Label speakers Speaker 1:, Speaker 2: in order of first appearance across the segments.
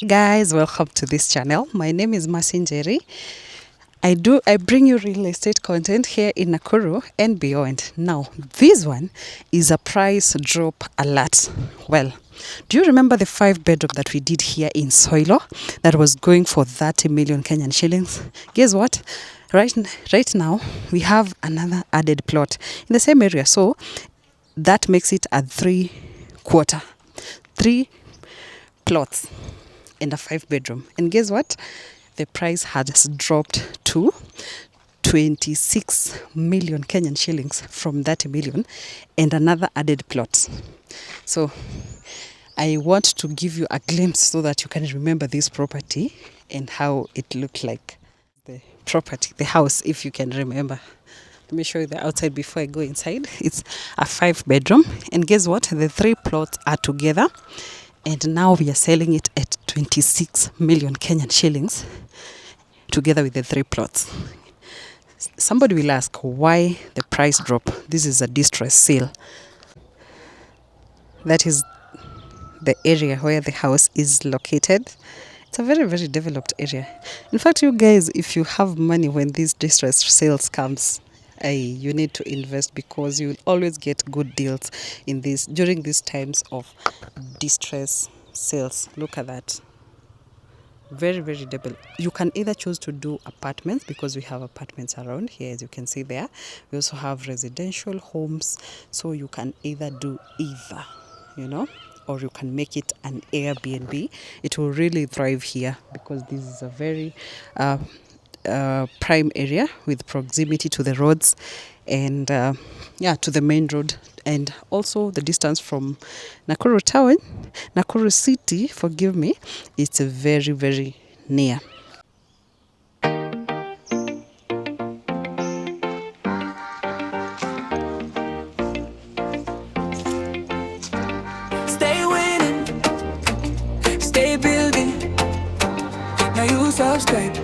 Speaker 1: Guys, welcome to this channel. My name is Njeri. I bring you real estate content here in Nakuru and beyond. Now, this one is a price drop alert. Well, do you remember the 5-bedroom that we did here in Soilo that was going for 30 million Kenyan shillings? Guess what? Right now, we have another added plot in the same area. So that makes it a 3 plots and a 5-bedroom. And guess what? The price has dropped to 26 million Kenyan shillings from 30 million and another added plot. So I want to give you a glimpse so that you can remember this property and how it looked like. The property, the house, if you can remember. Let me show you the outside before I go inside. It's a 5-bedroom. And guess what? The 3 plots are together. And now we are selling it at 26 million Kenyan shillings together with the 3 plots. Somebody will ask why the price drop. This is a distress sale. That is the area where the house is located. It's a very, very developed area. In fact, you guys, if you have money when these distress sales comes, you need to invest because you will always get good deals in this during these times of distress sales. Look at that. Very, very double. You can either choose to do apartments because we have apartments around here, as you can see there. We also have residential homes, so you can either do either, or you can make it an Airbnb. It will really thrive here because this is a very prime area with proximity to the roads and to the main road, and also the distance from Nakuru city, forgive me, it's very, very near.
Speaker 2: Stay winning, stay building. Now you subscribe.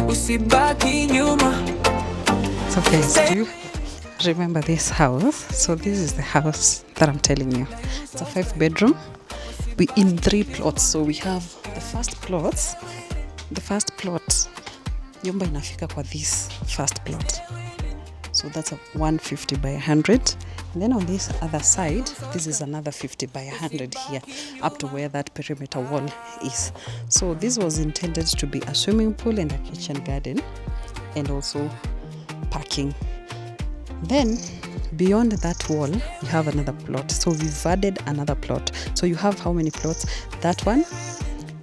Speaker 2: We sit back in your mind.
Speaker 1: So guys, do you remember this house? So this is the house that I'm telling you. It's a 5-bedroom. We in 3 plots. So we have the first plot. Nyumba inafika kwa this first plot. So that's a 150 by 100. And then on this other side, this is another 50 by 100 here, up to where that perimeter wall is. So this was intended to be a swimming pool and a kitchen garden, and also parking. Then beyond that wall, we have another plot. So we've added another plot. So you have how many plots? That one,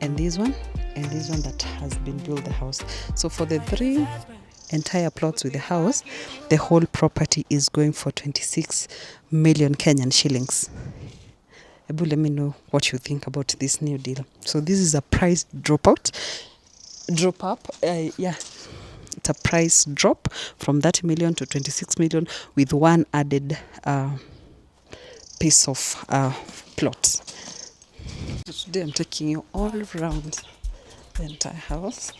Speaker 1: and this one, and this one that has been built the house. So for the 3 entire plots with the house, the whole property is going for 26 million Kenyan shillings. Ebu, let me know what you think about this new deal. So this is a price drop up. It's a price drop from 30 million to 26 million with one added piece of plot. So today I'm taking you all around the entire house.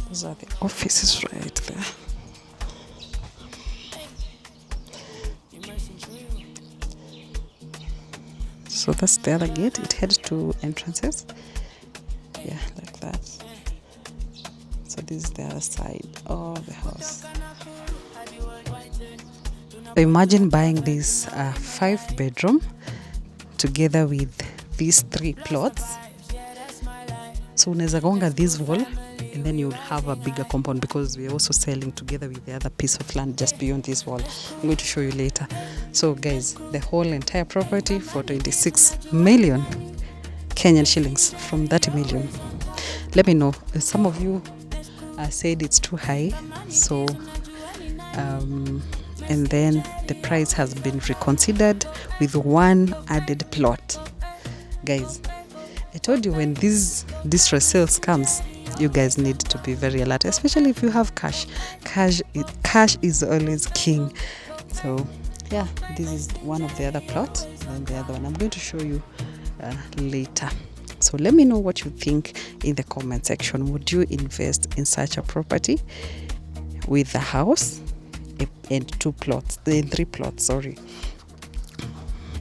Speaker 1: Those are the offices right there. So that's the other gate. It heads to entrances. Yeah, like that. So this is the other side of the house. So imagine buying this 5-bedroom together with these 3 plots. So unaweza gonga this wall and then you'll have a bigger compound because we're also selling together with the other piece of land just beyond this wall. I'm going to show you later. So guys, the whole entire property for 26 million Kenyan shillings from 30 million. Let me know. Some of you said it's too high. So and then the price has been reconsidered with one added plot. Guys, I told you when these distress sales comes, you guys need to be very alert, especially if you have cash. Cash is always king. So yeah, this is one of the other plots, and the other one I'm going to show you later. So let me know what you think in the comment section. Would you invest in such a property with the house and 3 plots? Sorry.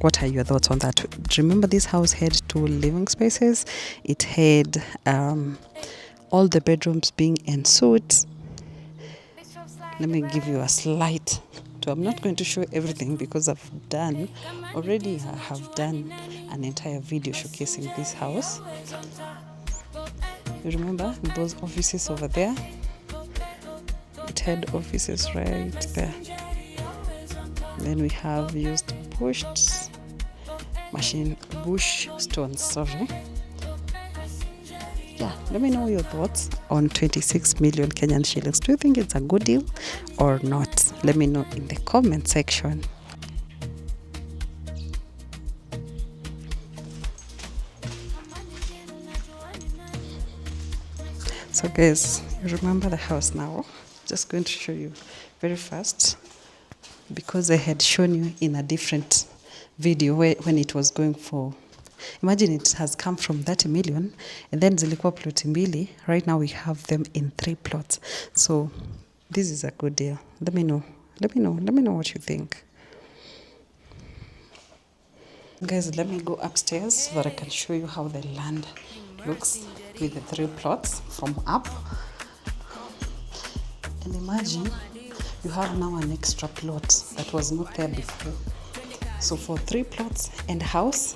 Speaker 1: What are your thoughts on that? Remember, this house had 2 living spaces. It had all the bedrooms being en suite. Let me give you a slight. So I'm not going to show everything because I have done an entire video showcasing this house. You remember those offices over there? It had offices right there. Then we have used bush stones, sorry. Yeah, let me know your thoughts on 26 million Kenyan shillings. Do you think it's a good deal or not? Let me know in the comment section. So guys, you remember the house now. Just going to show you very fast, because I had shown you in a different video when it was going for, imagine it has come from 30 million and then zilikuwa ploti mbili. Right now we have them in 3 plots. So this is a good deal. Let me know what you think. Guys, let me go upstairs so that I can show you how the land looks with the 3 plots from up. And imagine you have now an extra plot that was not there before. So for 3 plots and a house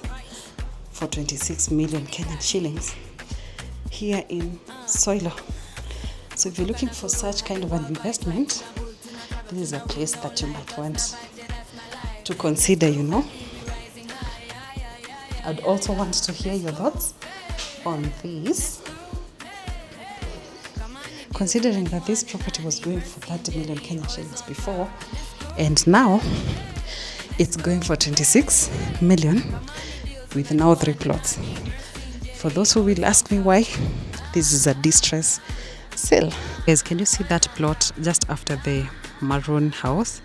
Speaker 1: for 26 million Kenyan shillings here in Soilo. So if you're looking for such kind of an investment, this is a place that you might want to consider, you know. I'd also want to hear your thoughts on this, considering that this property was going for 30 million Kenyan shillings before, and now it's going for 26 million with now 3 plots. For those who will ask me why, this is a distress sale. Guys, can you see that plot just after the maroon house?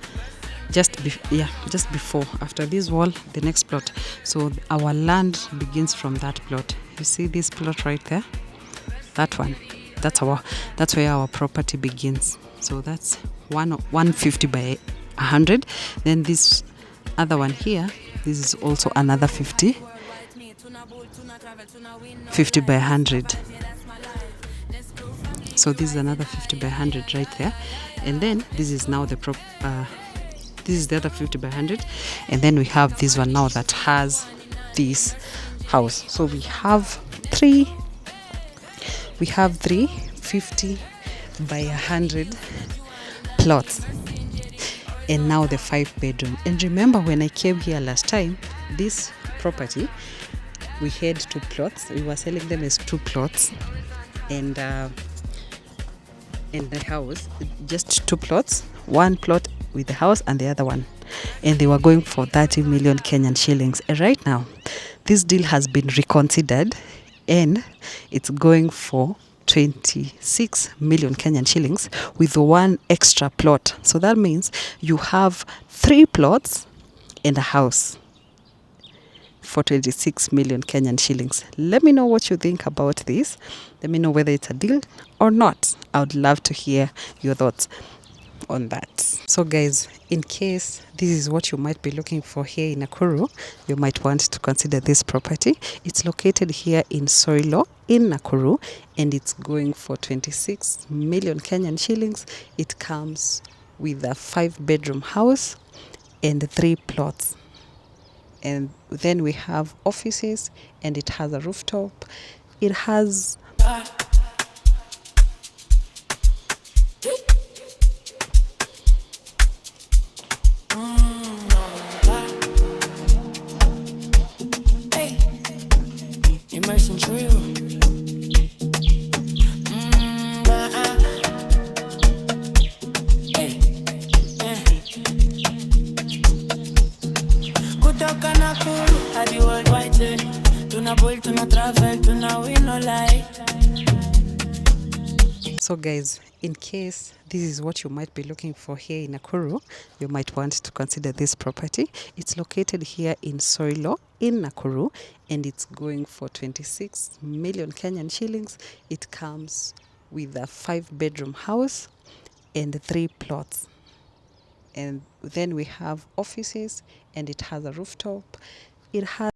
Speaker 1: Just before, after this wall, the next plot. So our land begins from that plot. You see this plot right there? That one. That's where our property begins. So that's 150 by 100. Then this other one here, this is also another 50 by 100. So this is another 50 by 100 right there. And then this is now the this is the other 50 by 100. And then we have this one now that has this house. So we have three 50 by 100 plots, and now the 5 bedroom. And remember, when I came here last time, this property, we had 2 plots. We were selling them as 2 plots, and the house, just 2 plots, 1 plot with the house and the other one, and they were going for 30 million Kenyan shillings. And right now this deal has been reconsidered and it's going for 26 million Kenyan shillings with 1 extra plot. So that means you have 3 plots and a house for 26 million Kenyan shillings. Let me know what you think about this. Let me know whether it's a deal or not. I would love to hear your thoughts on that. So guys, in case this is what you might be looking for here in Nakuru, you might want to consider this property. It's located here in Soilo in Nakuru, and it's going for 26 million Kenyan shillings. It comes with a 5 bedroom house and 3 plots. And then we have offices, and it has a rooftop. It has
Speaker 2: immersion trio. Kutoka Nakuru hadi worldwide, tuna build, tuna travel, tuna win no lie.
Speaker 1: So guys, in case this is what you might be looking for here in Nakuru, you might want to consider this property. It's located here in Soilo in Nakuru, and it's going for 26 million Kenyan shillings. It comes with a 5 bedroom house and 3 plots. and then we have offices, and it has a rooftop. It has